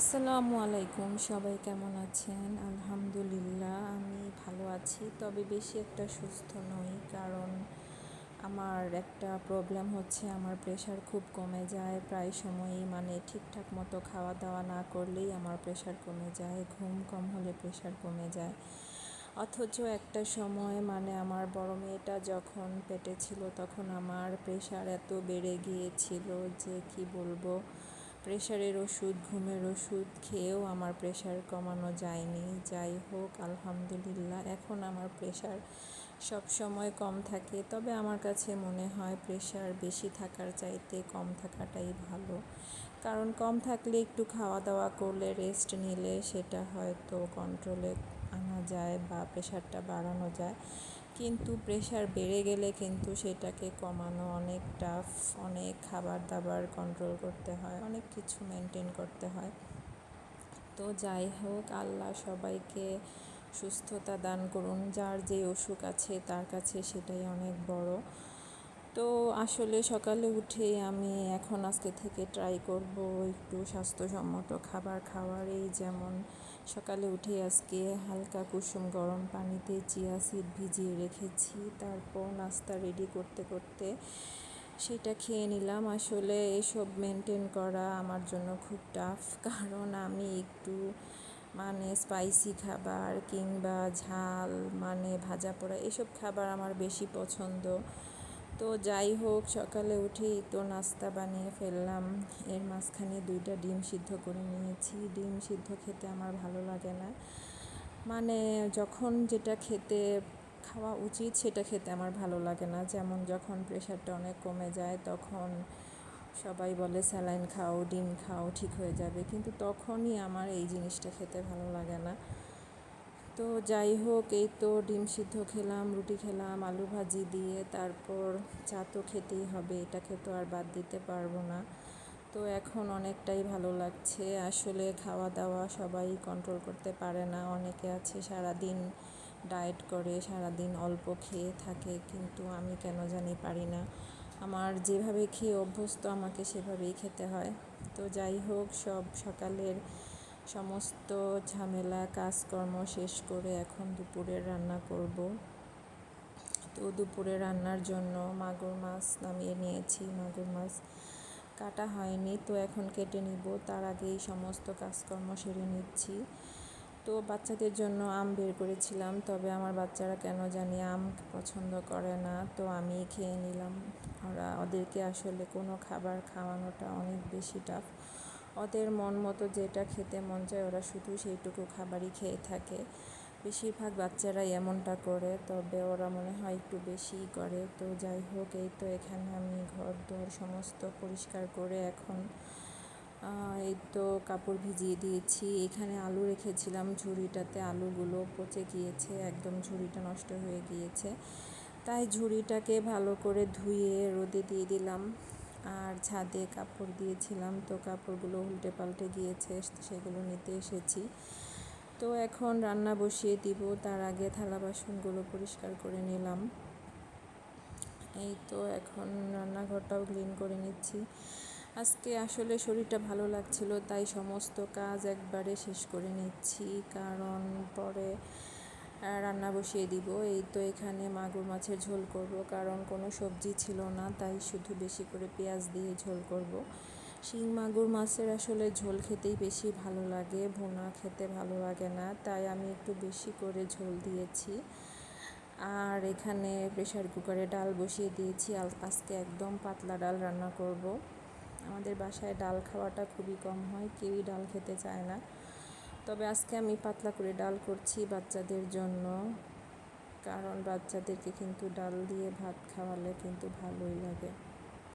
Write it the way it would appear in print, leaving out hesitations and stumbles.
আসসালামু আলাইকুম, সবাই কেমন আছেন? আলহামদুলিল্লাহ আমি ভালো আছি, তবে বেশি একটা সুস্থ নই। কারণ আমার একটা প্রবলেম হচ্ছে, আমার প্রেশার খুব কমে যায় প্রায় সময়ই। মানে ঠিকঠাক মতো খাওয়া দাওয়া না করলেই আমার প্রেশার কমে যায়, ঘুম কম হলে প্রেশার কমে যায়। অথচ একটা সময় মানে আমার বড় মেয়েটা যখন পেটে ছিল তখন আমার প্রেশার এত বেড়ে গিয়েছিল যে কি বলবো। প্রেশারের ওষুধ, ঘুমের ওষুধ খেয়েও আমার প্রেশার কমানো যায়নি। যাই হোক, আলহামদুলিল্লাহ এখন আমার প্রেশার সব সময় কম থাকে। তবে আমার কাছে মনে হয় প্রেশার বেশি থাকার চাইতে কম থাকাটাই ভালো। কারণ কম থাকলে একটু খাওয়া দাওয়া করলে, রেস্ট নিলে সেটা হয়তো কন্ট্রোলে আনা যায় বা প্রেশারটা বাড়ানো যায়। কিন্তু প্রেশার বেড়ে গেলে কিন্তু সেটাকে কমানো অনেক টাফ। অনেক খাবার দাবার কন্ট্রোল করতে হয়, অনেক কিছু মেনটেন করতে হয়। তো যাই হোক, আল্লাহ সবাইকে সুস্থতা দান করুন। যার যে অসুখ আছে তার কাছে সেটাই অনেক বড়। তো আসলে সকালে উঠেই আমি এখন আজকে থেকে ট্রাই করব একটু স্বাস্থ্যসম্মত খাবার খাওয়ার। এই যেমন সকালে উঠে আজকে হালকা কুসুম গরম পানিতে চিয়া সিড ভিজিয়ে রেখেছি, তারপর নাস্তা রেডি করতে করতে সেটা খেয়ে নিলাম। আসলে এসব মেনটেন করা আমার জন্য খুব টাফ, কারণ আমি একটু মানে স্পাইসি খাবার কিংবা ঝাল মানে ভাজা পোড়া এসব খাবার আমার বেশি পছন্দ। তো যাই হোক, সকালে উঠেই তো নাস্তা বানিয়ে ফেললাম। এর মাঝখানে 2টা ডিম সিদ্ধ করে নিয়েছি। ডিম সিদ্ধ খেতে আমার ভালো লাগে না, মানে যখন যেটা খাওয়া উচিত সেটা খেতে আমার ভালো লাগে না। যেমন যখন প্রেশারটা অনেক কমে যায় তখন সবাই বলে স্যালাইন খাও, ডিম খাও, ঠিক হয়ে যাবে, কিন্তু তখনই আমার এই জিনিসটা খেতে ভালো লাগে না। তো যাই হোক, এই তো ডিম সিদ্ধ খেলাম, রুটি খেলাম আলু ভাজি দিয়ে, তারপর চা তো খেতেই হবে, এটাকে তো আর বাদ দিতে পারবো না। তো এখন অনেকটাই ভালো লাগছে। আসলে খাওয়া দাওয়া সবাই কন্ট্রোল করতে পারে না। অনেকে আছে সারাদিন ডায়েট করে, সারাদিন অল্প খেয়ে থাকে, কিন্তু আমি কেন জানি পারি না। আমার যেভাবে খেয়ে অভ্যস্ত আমাকে সেভাবেই খেতে হয়। তো যাই হোক, সকালের সমস্ত ঝামেলা কাজকর্ম শেষ করে এখন দুপুরের রান্না করব। তো দুপুরে রান্নার জন্য মাগুর মাছ নামিয়ে নিয়েছি। মাগুর মাছ কাটা হয়নি, তো এখন কেটে নিব। তার আগেই সমস্ত কাজকর্ম সেরে নিচ্ছি। তো বাচ্চাদের জন্য আম বের করেছিলাম, তবে আমার বাচ্চারা কেন জানি আম পছন্দ করে না, তো আমি খেয়ে নিলাম। ওদেরকে আসলে কোনো খাবার খাওয়ানোটা অনেক বেশি টাফ। ওদের মন মতো যেটা খেতে মন চায় ওরা শুধু সেইটুকু খাবারই খেয়ে থাকে। বেশিরভাগ বাচ্চারাই এমনটা করে, তবে ওরা মনে হয় একটু বেশিই করে। তো যাই হোক, এই তো এখানে আমি ঘর দোর সমস্ত পরিষ্কার করে এখন এই তো কাপড় ভিজিয়ে দিয়েছি। এখানে আলু রেখেছিলাম ঝুড়িটাতে, আলুগুলো পচে গিয়েছে, একদম ঝুড়িটা নষ্ট হয়ে গিয়েছে। তাই ঝুড়িটাকে ভালো করে ধুয়ে রোদে দিয়ে দিলাম। আর ছাদে কাপড় দিয়েছিলাম, তো কাপড়গুলো উল্টে পাল্টে গিয়েছে, সেগুলো নিতে এসেছি। তো এখন রান্না বসিয়ে দিব, তার আগে থালা বাসনগুলো পরিষ্কার করে নিলাম। এই তো এখন রান্নাঘরটাও ক্লিন করে নিচ্ছি। আজকে আসলে শরীরটা ভালো লাগছিল, তাই সমস্ত কাজ একবারে শেষ করে নিচ্ছি, কারণ পরে রান্না বসিয়ে দিব। এই তো এখানে মাগুর মাছের ঝোল করব, কারণ কোনো সবজি ছিল না, তাই শুধু বেশি করে পেঁয়াজ দিয়ে ঝোল করব। শিং মাগুর মাছের আসলে ঝোল খেতেই বেশি ভালো লাগে, ভুনা খেতে ভালো লাগে না, তাই আমি একটু বেশি করে ঝোল দিয়েছি। আর এখানে প্রেসার কুকারে ডাল বসিয়ে দিয়েছি। আজকে একদম পাতলা ডাল রান্না করব। আমাদের বাসায় ডাল খাওয়াটা খুবই কম হয়, কেউই ডাল খেতে চায় না, তবে আজকে আমি পাতলা করে ডাল করছি বাচ্চাদের জন্য, কারণ বাচ্চাদেরকে কিন্তু ডাল দিয়ে ভাত খাওয়ালে কিন্তু ভালোই লাগে।